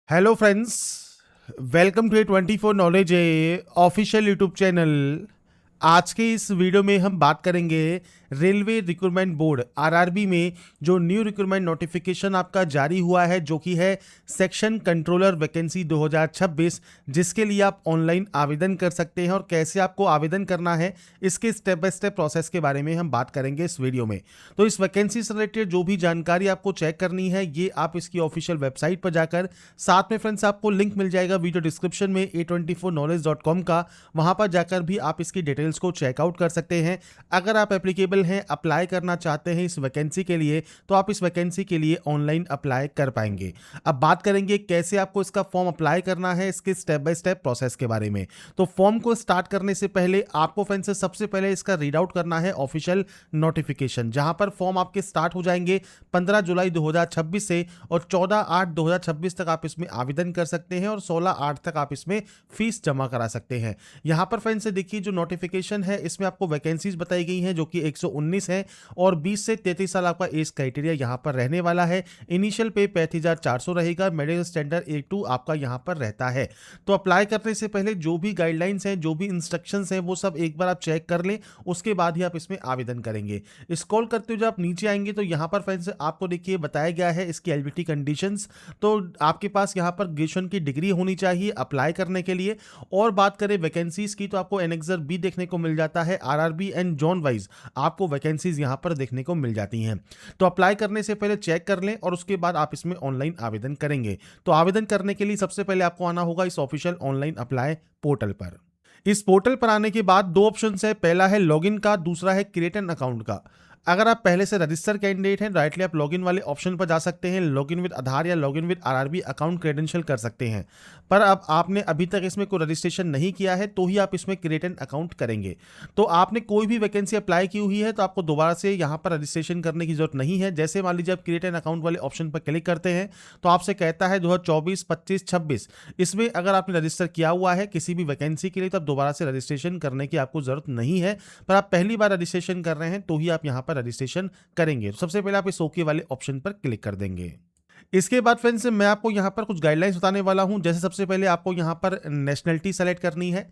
Hello friends, welcome to A 24 knowledge official YouTube channel. आज के इस वीडियो में हम बात करेंगे रेलवे रिक्रूटमेंट बोर्ड आरआरबी में जो न्यू रिक्रूटमेंट नोटिफिकेशन आपका जारी हुआ है, जो कि है सेक्शन कंट्रोलर वैकेंसी 2026, जिसके लिए आप ऑनलाइन आवेदन कर सकते हैं और कैसे आपको आवेदन करना है इसके स्टेप बाय स्टेप प्रोसेस के बारे में हम बात करेंगे इस वीडियो में। तो इस वैकेंसी से रिलेटेड जो भी जानकारी आपको चेक करनी है, ये आप इसकी ऑफिशियल वेबसाइट पर जाकर, साथ में फ्रेंड्स आपको लिंक मिल जाएगा वीडियो डिस्क्रिप्शन में a24knowledge.com का, वहां पर जाकर भी आप इसकी डिटेल्स को चेकआउट कर सकते हैं। अगर आप एप्लीकेबल हैं, अप्लाई करना चाहते हैं इस वैकेंसी के लिए, तो आप इस वैकेंसी के लिए ऑनलाइन अप्लाई कर पाएंगे। अब बात करेंगे कैसे आपको इसका फॉर्म अप्लाई करना है, इसके स्टेप बाय स्टेप प्रोसेस के बारे में। तो फॉर्म को स्टार्ट करने से पहले आपको फ्रेंड्स सबसे पहले इसका रीड आउट करना है ऑफिशियल नोटिफिकेशन, जहां पर फॉर्म आपके स्टार्ट हो जाएंगे 15 जुलाई 2026 से, और 14/8/2026 तक आप इसमें आवेदन कर सकते हैं और 16/8 तक आप इसमें फीस जमा करा सकते हैं। यहां पर फ्रेंड्स देखिए, जो नोटिफिकेशन है इसमें आपको वैकेंसीज बताई गई हैं जो कि 119 है, और 20 से 33 साल आपका एज क्राइटेरिया यहां पर रहने वाला है। इनिशियल पे 35,400 रहेगा। मेडिकल स्टैंडर्ड A2 आपका यहां पर रहता है। तो अप्लाई करने से पहले जो भी गाइडलाइंस हैं, जो भी इंस्ट्रक्शंस हैं, वो सब एक बार आप चेक कर लें, उसके बाद ही आप इसमें आवेदन करेंगे। स्क्रॉल करते हुए जब आप नीचे आएंगे तो यहाँ पर फ्रेंड्स आपको देखिए बताया गया है इसकी एलिजिबिलिटी कंडीशंस। तो आपके पास यहाँ पर ग्रेजुएशन की डिग्री होनी चाहिए अप्लाई करने के लिए। और बात करें वैकेंसीज की, तो आपको एनेक्सर बी देखने को मिल जाता है। आरआरबी एंड जोन वाइज आपको वैकेंसीज यहाँ पर देखने को मिल जाती हैं। तो अप्लाई करने से पहले चेक कर लें और उसके बाद आप इसमें ऑनलाइन आवेदन करेंगे। तो आवेदन करने के लिए सबसे पहले आपको आना होगा इस ऑफिशियल ऑनलाइन अप्लाई पोर्टल पर। इस पोर्टल पर आने के बाद दो ऑप्शन है, पहला है लॉगिन का, दूसरा है क्रिएट एन अकाउंट का। अगर आप पहले से रजिस्टर कैंडिडेट हैं, डायरेक्टली आप लॉगिन वाले ऑप्शन पर जा सकते हैं। लॉगिन विद आधार या login with RRB account credential कर सकते हैं। पर अब आपने अभी तक इसमें कोई रजिस्ट्रेशन नहीं किया है, तो ही आप इसमें क्रिएट एन अकाउंट करेंगे। तो आपने कोई भी वैकेंसी अप्लाई की हुई है तो आपको दोबारा से यहाँ पर रजिस्ट्रेशन करने की जरूरत नहीं है। जैसे मान लीजिए आप क्रिएट एन अकाउंट वाले ऑप्शन पर क्लिक करते हैं तो आपसे कहता है 2024, 25, 26, इसमें अगर आपने रजिस्टर किया हुआ है किसी भी वैकेंसी के लिए, तो अब दोबारा से रजिस्ट्रेशन करने की आपको जरूरत नहीं है। पर आप पहली बार रजिस्ट्रेशन कर रहे हैं तो ही आप यहाँ पर रजिस्ट्रेशन करेंगे। तो सबसे पहले आप इस ओके वाले ऑप्शन पर क्लिक कर देंगे। इसके बाद फ्रेंड्स मैं आपको यहाँ पर कुछ गाइडलाइंस बताने वाला हूँ। जैसे सबसे पहले आपको यहाँ पर नेशनलिटी सेलेक्ट करनी है।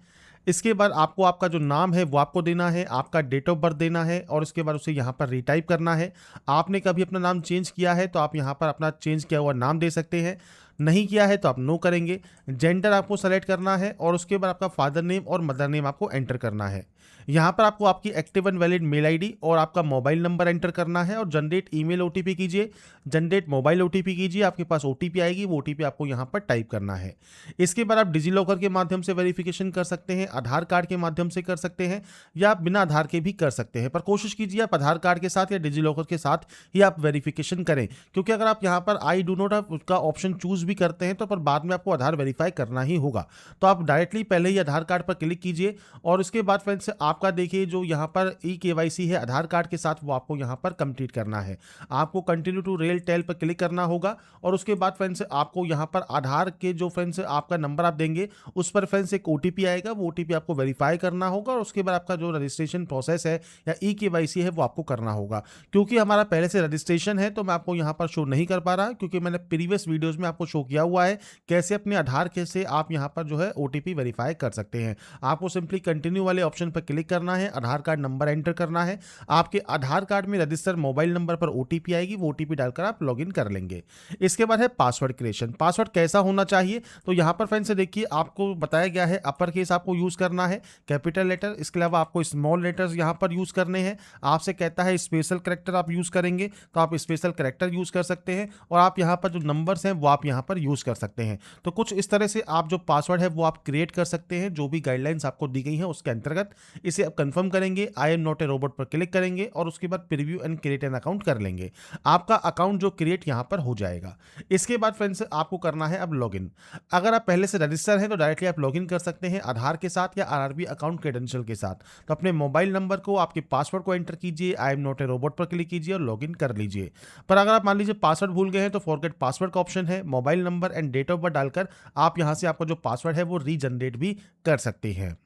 इसके बाद आपको आपका जो नाम है वो आपको देना है, आपका डेट ऑफ बर्थ देना है, और उसके बाद उसे यहाँ पर रीटाइप करना है। आपने कभी अपना नाम चेंज किया है तो आप यहाँ पर अपना चेंज किया हुआ नाम दे सकते हैं, नहीं किया है तो आप नो करेंगे। जेंडर आपको सेलेक्ट करना है और उसके बाद आपका फादर नेम और मदर नेम आपको एंटर करना है। यहाँ पर आपको आपकी active and valid mail ID और आपका मोबाइल नंबर एंटर करना है, और जनरेट ईमेल ओटीपी कीजिए, जनरेट मोबाइल ओटीपी कीजिए। आपके पास ओटीपी आएगी, वो ओटीपी आपको यहाँ पर टाइप करना है। इसके बाद आप डिजी लॉकर के माध्यम से वेरिफिकेशन कर सकते हैं, आधार कार्ड के माध्यम से कर सकते हैं, या आप बिना आधार के भी कर सकते हैं। पर कोशिश कीजिए आप आधार कार्ड के साथ या डिजी लॉकर के साथ ही आप वेरिफिकेशन करें, क्योंकि अगर आप यहाँ पर आई डू नॉट उसका ऑप्शन चूज भी करते हैं तो पर बाद में आपको आधार वेरीफाई करना ही होगा। तो आप डायरेक्टली पहले ही आधार कार्ड पर क्लिक कीजिए, और उसके बाद फ्रेंड्स आपका देखिए जो यहाँ पर ई-केवाईसी है आधार कार्ड के साथ, वो आपको यहाँ पर कंप्लीट करना है। आपको कंटिन्यू टू रेल टेल पर क्लिक करना होगा, और उसके बाद फ्रेंड्स आपको यहाँ पर आधार के जो फ्रेंड्स आपका नंबर आप देंगे उस पर फ्रेंड्स एक ओटीपी आएगा, वो ओटीपी आपको वेरीफाई करना होगा, और उसके बाद आपका जो रजिस्ट्रेशन प्रोसेस है या ई-केवाईसी है वो आपको करना होगा। क्योंकि हमारा पहले से रजिस्ट्रेशन है तो मैं आपको यहाँ पर शो नहीं कर पा रहा, क्योंकि मैंने प्रीवियस वीडियोज में आपको शो किया हुआ है कैसे अपने आधार के से आप यहाँ पर जो है ओटीपी वेरीफाई कर सकते हैं। आपको सिंपली कंटिन्यू वाले ऑप्शन पर क्लिक करना है, आधार कार्ड नंबर एंटर करना है, आपके आधार कार्ड में रजिस्टर्ड मोबाइल नंबर पर ओटीपी आएगी, वो ओटीपी डालकर आप लॉगिन कर लेंगे। इसके बाद है पासवर्ड क्रिएशन। पासवर्ड कैसा होना चाहिए, तो यहाँ पर फ्रेंड्स देखिए आपको बताया गया है अपर केस आपको यूज करना है, कैपिटल लेटर, इसके अलावा आपको स्मॉल लेटर्स यहाँ पर यूज करने हैं। आपसे कहता है स्पेशल कैरेक्टर आप यूज करेंगे तो आप स्पेशल कैरेक्टर यूज कर सकते हैं, और आप यहाँ पर जो नंबर्स हैं वो आप यहाँ पर यूज कर सकते हैं। तो कुछ इस तरह से आप जो पासवर्ड है वो आप क्रिएट कर सकते हैं, जो भी गाइडलाइंस आपको दी गई हैं उसके अंतर्गत। इसे आप कंफर्म करेंगे, I am not a robot पर क्लिक करेंगे, और उसके बाद preview and create an account कर लेंगे। आपका अकाउंट जो क्रिएट यहाँ पर हो जाएगा। इसके बाद फ्रेंड्स आपको करना है अब लॉगिन। अगर आप पहले से रजिस्टर हैं तो डायरेक्टली आप लॉगिन कर सकते हैं आधार के साथ या आरआरबी अकाउंट क्रेडेंशियल के साथ। तो अपने मोबाइल नंबर को, आपके पासवर्ड को एंटर कीजिए, I am not a robot पर क्लिक कीजिए और लॉगिन कर लीजिए। पर अगर आप मान लीजिए पासवर्ड भूल गए हैं तो फॉरगेट पासवर्ड का ऑप्शन है, mobile number and date of birth डालकर आप यहां से आपका जो पासवर्ड है वो रीजनरेट भी कर सकते हैं।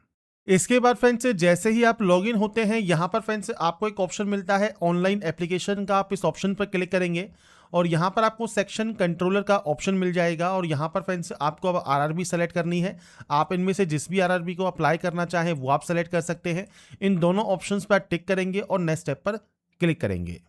इसके बाद फ्रेंड्स जैसे ही आप लॉगिन होते हैं, यहां पर फ्रेंड्स आपको एक ऑप्शन मिलता है ऑनलाइन एप्लीकेशन का, आप इस ऑप्शन पर क्लिक करेंगे, और यहाँ पर आपको सेक्शन कंट्रोलर का ऑप्शन मिल जाएगा और यहाँ पर फ्रेंड्स आपको अब आरआरबी सेलेक्ट करनी है। आप इनमें से जिस भी आरआरबी को अप्लाई करना चाहें वो आप सेलेक्ट कर सकते हैं। इन दोनों ऑप्शंस पर टिक करेंगे और नेक्स्ट स्टेप पर क्लिक करेंगे।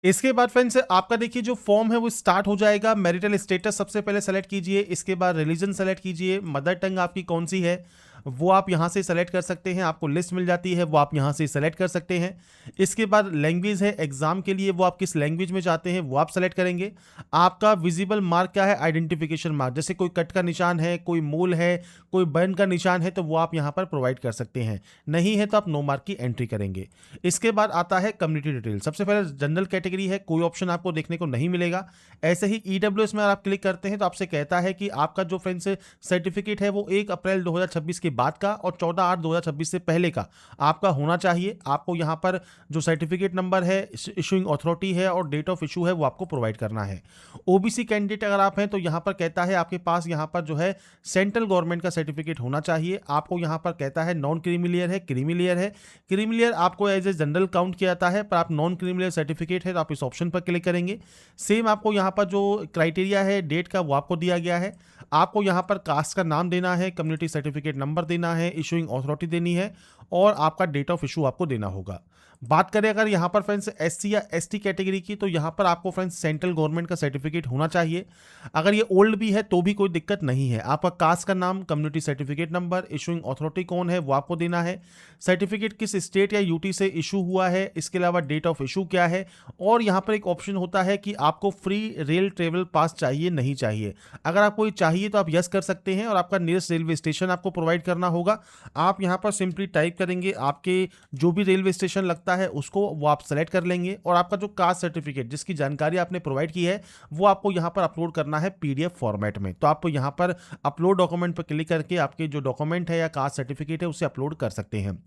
इसके बाद फ्रेंड्स आपका देखिए जो फॉर्म है वो स्टार्ट हो जाएगा। मैरिटल स्टेटस सबसे पहले सेलेक्ट कीजिए, इसके बाद रिलीजन सेलेक्ट कीजिए, मदर टंग आपकी कौन सी है वो आप यहां से सेलेक्ट कर सकते हैं, आपको लिस्ट मिल जाती है वो आप यहां से सेलेक्ट कर सकते हैं। इसके बाद लैंग्वेज है एग्जाम के लिए, वो आप किस लैंग्वेज में चाहते हैं वो आप सेलेक्ट करेंगे। आपका विजिबल मार्क क्या है, आइडेंटिफिकेशन मार्क, जैसे कोई कट का निशान है, कोई मूल है, कोई बर्न का निशान है तो वो आप यहां पर प्रोवाइड कर सकते हैं, नहीं है तो आप नो मार्क की एंट्री करेंगे। इसके बाद आता है कम्युनिटी डिटेल। सबसे पहले जनरल कैटेगरी है, कोई ऑप्शन आपको देखने को नहीं मिलेगा। ऐसे ही ईडब्ल्यूएस में अगर आप क्लिक करते हैं तो आपसे कहता है कि आपका जो फ्रेंड्स सर्टिफिकेट है वो 1 अप्रैल 2026 के बाद का और 14/8/2026 से पहले का आपका होना चाहिए। आपको यहां पर जो सर्टिफिकेट नंबर है, इशूइंग अथॉरिटी है और डेट ऑफ इशू है वो आपको प्रोवाइड करना है। ओबीसी कैंडिडेट अगर आप हैं तो यहां पर कहता है आपके पास यहां पर जो है सेंट्रल गवर्नमेंट का सर्टिफिकेट होना चाहिए। आपको यहां पर कहता है नॉन क्रीमिलियर है, क्रीमिलियर है। क्रीमिलियर आपको एज ए जनरल काउंट किया जाता है, पर आप नॉन क्रीमिलियर सर्टिफिकेट है तो आप इस ऑप्शन पर क्लिक करेंगे। सेम आपको यहां पर जो क्राइटेरिया है डेट का वो आपको दिया गया है। आपको यहां पर कास्ट का नाम देना है, कम्युनिटी सर्टिफिकेट नंबर देना है, इशूइंग अथॉरिटी देनी है और आपका डेट ऑफ इशू आपको देना होगा। बात करें अगर यहाँ पर फ्रेंड्स एससी या एसटी कैटेगरी की तो यहाँ पर आपको फ्रेंड्स सेंट्रल गवर्नमेंट का सर्टिफिकेट होना चाहिए। अगर ये ओल्ड भी है तो भी कोई दिक्कत नहीं है। आपका कास्ट का नाम, community certificate number, issuing authority कौन है वो आपको देना है, सर्टिफिकेट किस स्टेट या यूटी से इशू हुआ है, इसके अलावा डेट ऑफ इशू क्या है। और यहाँ पर एक ऑप्शन होता है कि आपको फ्री रेल ट्रेवल पास चाहिए नहीं चाहिए। अगर आपको ये चाहिए तो आप यस कर सकते हैं और आपका नियरेस्ट रेलवे स्टेशन आपको प्रोवाइड करना होगा। आप यहाँ पर सिंपली टाइप करेंगे आपके जो भी रेलवे स्टेशन लगता है उसको वो आप सेलेक्ट कर लेंगे और आपका जो कास्ट सर्टिफिकेट जिसकी जानकारी आपने प्रोवाइड की है वो आपको यहां पर अपलोड करना है पीडीएफ फॉर्मेट में। तो आप यहां पर अपलोड डॉक्यूमेंट पर क्लिक करके आपके जो डॉक्यूमेंट है या कास्ट सर्टिफिकेट है उसे अपलोड कर सकते हैं।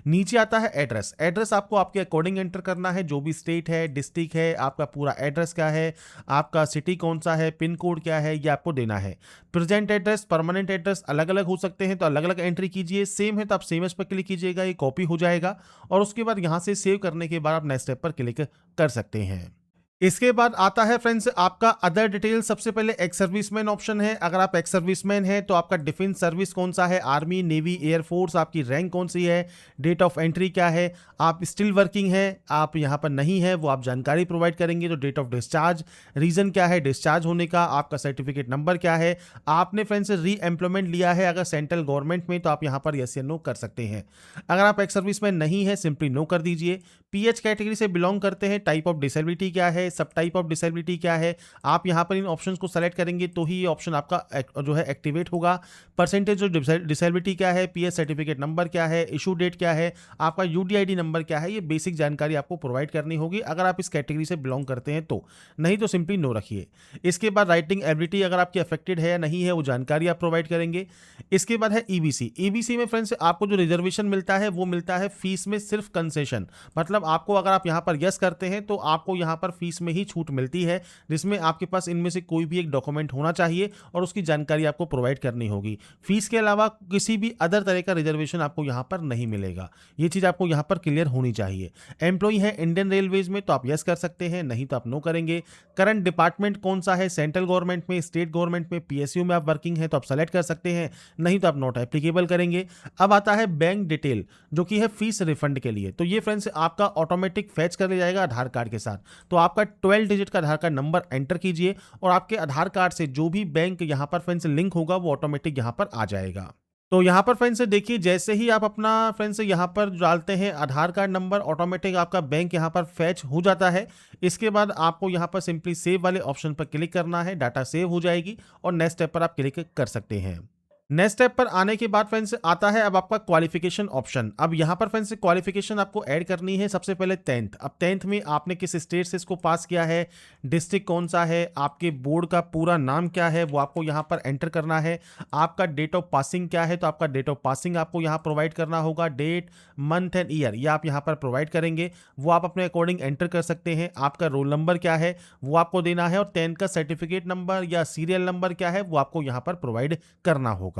नीचे आता है एड्रेस। एड्रेस आपको आपके अकॉर्डिंग एंटर करना है, जो भी स्टेट है, डिस्ट्रिक्ट है, आपका पूरा एड्रेस क्या है, आपका सिटी कौन सा है, पिन कोड क्या है, ये आपको देना है। प्रेजेंट एड्रेस, परमानेंट एड्रेस अलग अलग हो सकते हैं तो अलग अलग एंट्री कीजिए। सेम है तो आप सेम एज पर क्लिक कीजिएगा, ये कॉपी हो जाएगा और उसके बाद यहां से सेव करने के बाद आप नेक्स्ट स्टेप पर क्लिक कर सकते हैं। इसके बाद आता है फ्रेंड्स आपका अदर डिटेल। सबसे पहले एक्स सर्विसमैन ऑप्शन है। अगर आप एक्स सर्विसमैन हैं तो आपका डिफेंस सर्विस कौन सा है, आर्मी, नेवी, एयरफोर्स, आपकी रैंक कौन सी है, डेट ऑफ एंट्री क्या है, आप स्टिल वर्किंग है, आप यहां पर नहीं है वो आप जानकारी प्रोवाइड करेंगे। तो डेट ऑफ डिस्चार्ज, रीजन क्या है डिस्चार्ज होने का, आपका सर्टिफिकेट नंबर क्या है, आपने फ्रेंड्स री एम्प्लॉयमेंट लिया है अगर सेंट्रल गवर्नमेंट में तो आप यहां पर यस या नो कर सकते हैं। अगर आप एक्स सर्विसमैन नहीं है सिंपली नो कर दीजिए। पीएच कैटेगरी से बिलोंग करते हैं, टाइप ऑफ डिसेबिलिटी क्या है, सब टाइप ऑफ डिसेबिलिटी क्या है, आप यहां पर इन ऑप्शंस को सेलेक्ट करेंगे तो ही ये ऑप्शन आपका जो है एक्टिवेट होगा। परसेंटेज ऑफ डिसेबिलिटी क्या है, पीएच सर्टिफिकेट नंबर क्या है, इशू डेट क्या है, आपका यूडीआईडी नंबर क्या है, ये बेसिक जानकारी आपको प्रोवाइड करनी होगी अगर आप इस कैटेगरी से बिलोंग करते हैं तो, नहीं तो सिंपली नो रखिए। इसके बाद राइटिंग एबिलिटी अगर आपकी अफेक्टेड है या नहीं है वो जानकारी आप प्रोवाइड करेंगे। इसके बाद है ईबीसी। ईबीसी में फ्रेंड्स आपको जो रिजर्वेशन मिलता है वो मिलता है फीस में सिर्फ कंसेशन, मतलब आपको अगर आप यहां पर यस करते हैं तो आपको यहां पर फीस में ही छूट मिलती है, जिसमें आपके पास इनमें से कोई भी एक डॉक्यूमेंट होना चाहिए और उसकी जानकारी आपको प्रोवाइड करनी होगी। फीस के अलावा किसी भी अदर तरह का रिजर्वेशन आपको यहां पर नहीं मिलेगा, ये चीज आपको यहां पर क्लियर होनी चाहिए। एम्प्लॉय है इंडियन रेलवेज में तो आप यस कर सकते हैं, नहीं तो आप नो करेंगे। करंट डिपार्टमेंट कौन सा है, सेंट्रल गवर्नमेंट में, स्टेट गवर्नमेंट में, पीएसयू में आप वर्किंग है तो आप सेलेक्ट कर सकते हैं, नहीं तो आप नॉट एप्लीकेबल करेंगे। अब आता है बैंक डिटेल जो कि है फीस रिफंड के लिए। तो ये फ्रेंड्स आपका ऑटोमेटिक फैच कर लिया जाएगा आधार कार्ड के साथ। तो आपका 12 डिजिट का आधार कार्ड नंबर एंटर कीजिए और आपके आधार कार्ड से जो भी बैंक यहां पर फ्रेंड्स लिंक होगा वो ऑटोमेटिक यहां पर आ जाएगा। तो यहां पर फ्रेंड्स देखिए जैसे ही आप अपना फ्रेंड्स यहां पर डालते हैं आधार कार्ड नंबर, ऑटोमेटिक आपका बैंक यहां पर फैच हो जाता है। इसके बाद आपको यहां पर सिंपली सेव वाले ऑप्शन पर क्लिक करना है, डाटा सेव हो जाएगी और नेक्स्ट स्टेप पर आप क्लिक कर सकते हैं। नेक्स्ट स्टेप पर आने के बाद फ्रेंड्स आता है अब आपका क्वालिफिकेशन ऑप्शन। अब यहां पर फ्रेंड्स क्वालिफिकेशन आपको ऐड करनी है। सबसे पहले 10th। अब 10th में आपने किस स्टेट से इसको पास किया है, डिस्ट्रिक्ट कौन सा है, आपके बोर्ड का पूरा नाम क्या है वो आपको यहां पर एंटर करना है। आपका डेट ऑफ पासिंग क्या है तो आपका डेट ऑफ पासिंग आपको यहां प्रोवाइड करना होगा। डेट, मंथ एंड ईयर ये आप यहां पर प्रोवाइड करेंगे, वो आप अपने अकॉर्डिंग एंटर कर सकते हैं। आपका रोल नंबर क्या है वो आपको देना है और 10th का सर्टिफिकेट नंबर या सीरियल नंबर क्या है वो आपको यहां पर प्रोवाइड करना होगा।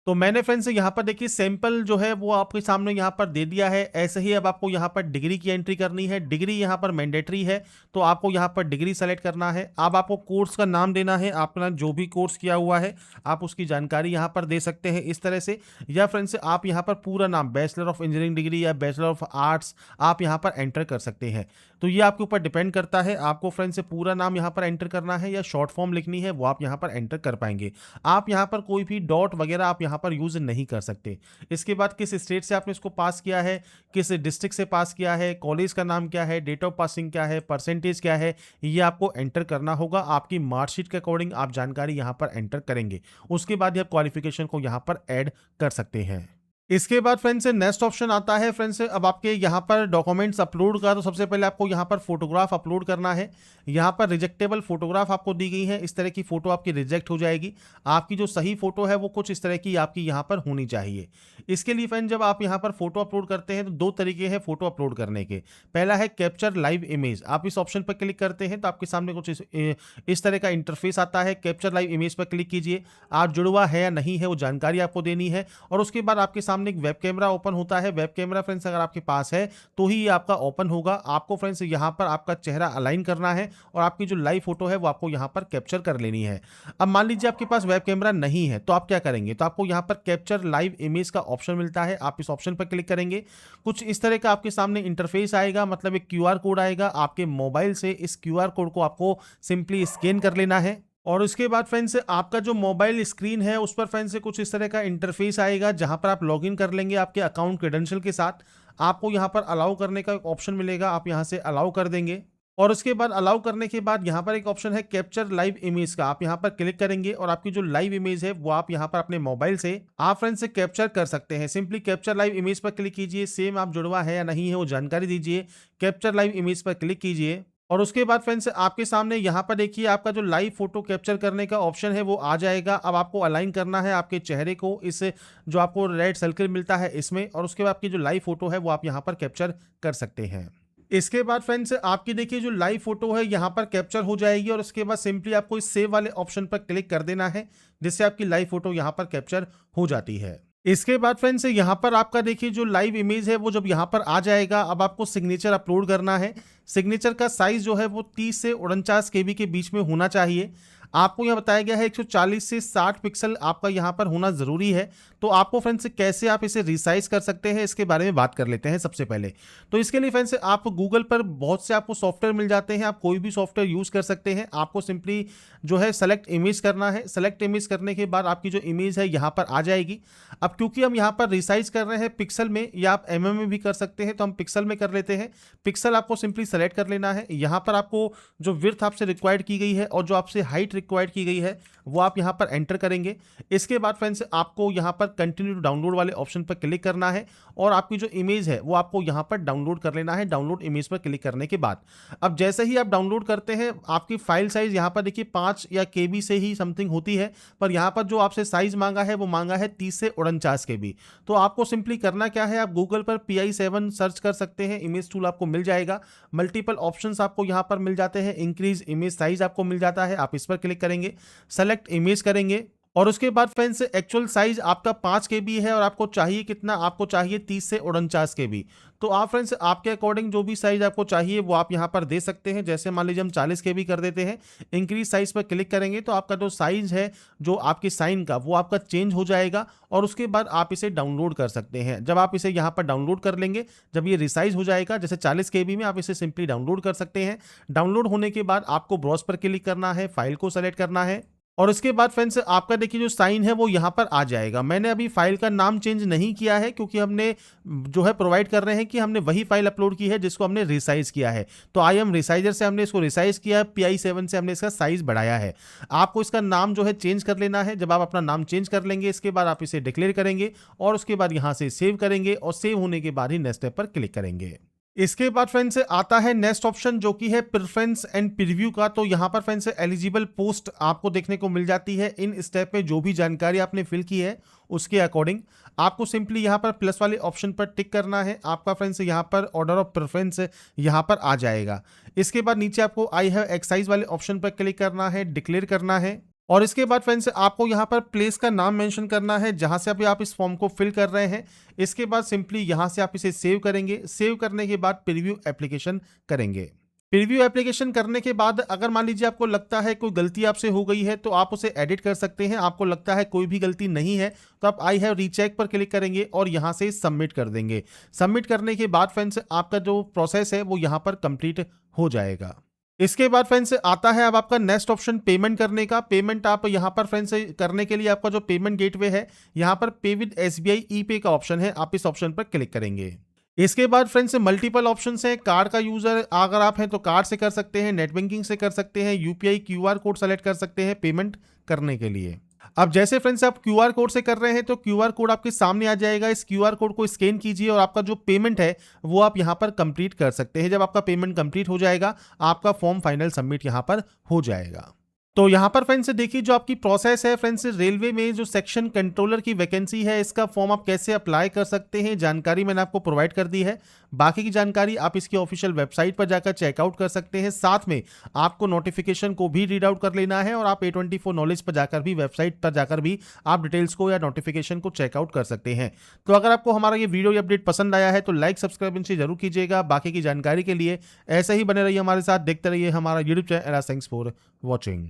तो मैंने फ्रेंड्स यहाँ पर देखिए सैंपल जो है वो आपके सामने यहाँ पर दे दिया है। ऐसे ही अब आपको यहाँ पर डिग्री की एंट्री करनी है। डिग्री यहाँ पर मैंडेटरी है, तो आपको यहाँ पर डिग्री सेलेक्ट करना है। अब आपको कोर्स का नाम देना है, आपने जो भी कोर्स किया हुआ है आप उसकी जानकारी यहाँ पर दे सकते हैं इस तरह से। या फ्रेंड्स आप यहाँ पर पूरा नाम बैचलर ऑफ इंजीनियरिंग डिग्री या बैचलर ऑफ आर्ट्स आप यहाँ पर एंटर कर सकते हैं। तो ये आपके ऊपर डिपेंड करता है, आपको फ्रेंड्स पूरा नाम यहाँ पर एंटर करना है या शॉर्ट फॉर्म लिखनी है वो आप यहाँ पर एंटर कर पाएंगे। आप यहाँ पर कोई भी डॉट वगैरह आप यहाँ पर यूज नहीं कर सकते। इसके बाद किस स्टेट से आपने इसको पास किया है, किस डिस्ट्रिक्ट से पास किया है, कॉलेज का नाम क्या है, डेट ऑफ पासिंग क्या है, परसेंटेज क्या है, ये आपको एंटर करना होगा। आपकी मार्कशीट के अकॉर्डिंग आप जानकारी यहाँ पर एंटर करेंगे। उसके बाद आप क्वालिफिकेशन को यहाँ पर ऐड कर सकते हैं। इसके बाद फ्रेंड्स नेक्स्ट ऑप्शन आता है फ्रेंड्स अब आपके यहाँ पर डॉक्यूमेंट्स अपलोड का। तो सबसे पहले आपको यहाँ पर फोटोग्राफ अपलोड करना है। यहाँ पर रिजेक्टेबल फोटोग्राफ आपको दी गई है, इस तरह की फोटो आपकी रिजेक्ट हो जाएगी। आपकी जो सही फोटो है वो कुछ इस तरह की आपकी यहाँ पर होनी चाहिए। इसके लिए फ्रेंड जब आप यहाँ पर फोटो अपलोड करते हैं तो दो तरीके हैं फोटो अपलोड करने के। पहला है कैप्चर लाइव इमेज। आप इस ऑप्शन पर क्लिक करते हैं तो आपके सामने कुछ इस तरह का इंटरफेस आता है। कैप्चर लाइव इमेज पर क्लिक कीजिए, आप जुड़वा है या नहीं है वो जानकारी आपको देनी है। और उसके बाद आपके सामने एक वेब कैमरा ओपन होता है। वेब कैमरा फ्रेंड्स अगर आपके पास है तो ही ये आपका ओपन होगा। आपको फ्रेंड्स यहाँ पर आपका चेहरा अलाइन करना है और आपकी जो लाइव फोटो है वो आपको यहाँ पर कैप्चर कर लेनी है। अब मान लीजिए आपके पास वेब कैमरा नहीं है तो आप क्या करेंगे, तो आपको यहाँ पर कैप्चर लाइव इमेज का ऑप्शन मिलता है। आप इस ऑप्शन पर क्लिक करेंगे, कुछ इस तरह का आपके सामने इंटरफेस आएगा, मतलब एक क्यूआर कोड आएगा। आपके मोबाइल से इस क्यूआर कोड को आपको सिंपली स्कैन कर लेना है। और उसके बाद फ्रेंड्स आपका जो मोबाइल स्क्रीन है उस पर फ्रेंड्स कुछ इस तरह का इंटरफेस आएगा जहां पर आप लॉगिन कर लेंगे आपके अकाउंट क्रेडेंशियल के साथ। आपको यहां पर अलाउ करने का एक ऑप्शन मिलेगा, आप यहां से अलाउ कर देंगे। और उसके बाद अलाउ करने के बाद यहाँ पर एक ऑप्शन है कैप्चर लाइव इमेज का, आप यहाँ पर क्लिक करेंगे और आपकी जो लाइव इमेज है वो आप यहाँ पर अपने मोबाइल से आप फ्रेंड से कैप्चर कर सकते हैं। सिंपली कैप्चर लाइव इमेज पर क्लिक कीजिए, सेम आप जुड़वा है या नहीं है वो जानकारी दीजिए, कैप्चर लाइव इमेज पर क्लिक कीजिए। और उसके बाद फ्रेंड्स आपके सामने यहाँ पर देखिए आपका जो लाइव फोटो कैप्चर करने का ऑप्शन है वो आ जाएगा। अब आपको अलाइन करना है आपके चेहरे को इस जो आपको रेड सर्कल मिलता है इसमें, और उसके बाद आपकी जो लाइव फोटो है वो आप यहाँ पर कैप्चर कर सकते हैं। इसके बाद फ्रेंड्स आपकी देखिए जो लाइव फोटो है यहाँ पर कैप्चर हो जाएगी और उसके बाद सिंपली आपको इस सेव वाले ऑप्शन पर क्लिक कर देना है, जिससे आपकी लाइव फोटो यहाँ पर कैप्चर हो जाती है। इसके बाद फ्रेंड्स यहाँ पर आपका देखिए जो लाइव इमेज है वो जब यहाँ पर आ जाएगा, अब आपको सिग्नेचर अपलोड करना है। सिग्नेचर का साइज जो है वो 30 से 49 KB के बीच में होना चाहिए। आपको यहाँ बताया गया है 140 से 60 पिक्सल आपका यहाँ पर होना ज़रूरी है। तो आपको फ्रेंड्स कैसे आप इसे रिसाइज कर सकते हैं इसके बारे में बात कर लेते हैं सबसे पहले। तो इसके लिए फ्रेंड्स आप गूगल पर बहुत से आपको सॉफ्टवेयर मिल जाते हैं, आप कोई भी सॉफ्टवेयर यूज़ कर सकते हैं। आपको सिंपली जो है सेलेक्ट इमेज करना है। सेलेक्ट इमेज करने के बाद आपकी जो इमेज है यहाँ पर आ जाएगी। अब क्योंकि हम यहाँ पर रिसाइज कर रहे हैं पिक्सल में या आप mm में भी कर सकते हैं, तो हम पिक्सल में कर लेते हैं। पिक्सल आपको सिंपली सेलेक्ट कर लेना है। यहाँ पर आपको जो विड्थ आपसे रिक्वायर्ड की गई है और जो आपसे हाइट रिक्वायर्ड की गई है वो आप यहाँ पर एंटर करेंगे। इसके बाद फ्रेंड्स आपको यहाँ पर कंटिन्यू टू डाउनलोड वाले ऑप्शन पर क्लिक करना है और आपकी जो इमेज है वो आपको यहाँ पर डाउनलोड कर लेना है। डाउनलोड इमेज पर क्लिक करने के बाद अब जैसे ही आप डाउनलोड करते हैं आपकी फाइल साइज यहाँ पर देखिए 5 या KB से ही समथिंग होती है, पर यहाँ पर जो आपसे साइज मांगा है वो मांगा है 30 से 49 KB। तो आपको सिंपली करना क्या है, आप गूगल पर PI7 सर्च कर सकते हैं, इमेज टूल आपको मिल जाएगा। मल्टीपल ऑप्शंस आपको यहाँ पर मिल जाते हैं, इंक्रीज इमेज साइज आपको मिल जाता है, आप इस पर क्लिक करेंगे, सेलेक्ट इमेज करेंगे और उसके बाद फ्रेंड्स एक्चुअल साइज आपका 5 KB है और आपको चाहिए कितना, आपको चाहिए 30 से 49 KB। तो आप फ्रेंड्स आपके अकॉर्डिंग जो भी साइज आपको चाहिए वो आप यहाँ पर दे सकते हैं। जैसे मान लीजिए हम 40 KB कर देते हैं, इंक्रीज साइज पर क्लिक करेंगे तो आपका जो साइज है जो आपकी साइन का वो आपका चेंज हो जाएगा और उसके बाद आप इसे डाउनलोड कर सकते हैं। जब आप इसे यहाँ पर डाउनलोड कर लेंगे, जब ये रिसाइज हो जाएगा जैसे 40 KB में, आप इसे सिंपली डाउनलोड कर सकते हैं। डाउनलोड होने के बाद आपको ब्राउज पर क्लिक करना है, फाइल को सेलेक्ट करना है और इसके बाद फ्रेंड्स आपका देखिए जो साइन है वो यहाँ पर आ जाएगा। मैंने अभी फाइल का नाम चेंज नहीं किया है क्योंकि हमने जो है प्रोवाइड कर रहे हैं कि हमने वही फाइल अपलोड की है जिसको हमने रिसाइज किया है। तो IM रिसाइजर से हमने इसको रिसाइज किया है, PI7 से हमने इसका साइज बढ़ाया है। आपको इसका नाम जो है चेंज कर लेना है। जब आप अपना नाम चेंज कर लेंगे इसके बाद आप इसे डिक्लेयर करेंगे और उसके बाद यहाँ से सेव करेंगे और सेव होने के बाद ही नेक्स्ट स्टेप पर क्लिक करेंगे। इसके बाद फ्रेंड्स आता है नेक्स्ट ऑप्शन जो कि है प्रेफरेंस एंड प्रीव्यू का। तो यहाँ पर फ्रेंड्स एलिजिबल पोस्ट आपको देखने को मिल जाती है। इन स्टेप में जो भी जानकारी आपने फिल की है उसके अकॉर्डिंग आपको सिंपली यहाँ पर प्लस वाले ऑप्शन पर टिक करना है। आपका फ्रेंड्स यहाँ पर ऑर्डर ऑफ प्रेफरेंस यहाँ पर आ जाएगा। इसके बाद नीचे आपको आई हैव एक्साइज वाले ऑप्शन पर क्लिक करना है, डिक्लेयर करना है और इसके बाद फ्रेंड्स आपको यहाँ पर प्लेस का नाम मेंशन करना है जहाँ से अभी आप इस फॉर्म को फिल कर रहे हैं। इसके बाद सिंपली यहाँ से आप इसे सेव करेंगे। सेव करने के बाद प्रीव्यू एप्लीकेशन करेंगे। प्रीव्यू एप्लीकेशन करने के बाद अगर मान लीजिए आपको लगता है कोई गलती आपसे हो गई है तो आप उसे एडिट कर सकते हैं। आपको लगता है कोई भी गलती नहीं है तो आप आई हैव रीचेक पर क्लिक करेंगे और यहाँ से सबमिट कर देंगे। सबमिट करने के बाद फ्रेंड्स आपका जो प्रोसेस है वो यहाँ पर कंप्लीट हो जाएगा। इसके बाद फ्रेंड्स आता है अब आपका नेक्स्ट ऑप्शन पेमेंट करने का। पेमेंट आप यहाँ पर फ्रेंड्स करने के लिए आपका जो पेमेंट गेटवे है यहाँ पर पे विद SBI ई-पे का ऑप्शन है, आप इस ऑप्शन पर क्लिक करेंगे। इसके बाद फ्रेंड्स मल्टीपल ऑप्शंस हैं। कार्ड का यूजर अगर आप हैं तो कार्ड से कर सकते हैं, नेट बैंकिंग से कर सकते हैं, UPI QR कोड सेलेक्ट कर सकते हैं पेमेंट करने के लिए। अब जैसे फ्रेंड्स आप QR कोड से कर रहे हैं तो QR कोड आपके सामने आ जाएगा। इस QR कोड को स्कैन कीजिए और आपका जो पेमेंट है वो आप यहां पर कंप्लीट कर सकते हैं। जब आपका पेमेंट कंप्लीट हो जाएगा आपका फॉर्म फाइनल सबमिट यहां पर हो जाएगा। तो यहाँ पर फ्रेंड्स देखिए जो आपकी प्रोसेस है फ्रेंड्स, रेलवे में जो सेक्शन कंट्रोलर की वैकेंसी है इसका फॉर्म आप कैसे अप्लाई कर सकते हैं जानकारी मैंने आपको प्रोवाइड कर दी है। बाकी की जानकारी आप इसकी ऑफिशियल वेबसाइट पर जाकर चेकआउट कर सकते हैं। साथ में आपको नोटिफिकेशन को भी रीड आउट कर लेना है और आप A24 नॉलेज पर जाकर भी वेबसाइट पर जाकर भी आप डिटेल्स को या नोटिफिकेशन को चेकआउट कर सकते हैं। तो अगर आपको हमारा ये वीडियो अपडेट पसंद आया है तो लाइक सब्सक्राइब इनसे जरूर कीजिएगा। बाकी की जानकारी के लिए ऐसे ही बने रहिए हमारे साथ, देखते रहिए हमारा YouTube channel. Thanks for watching.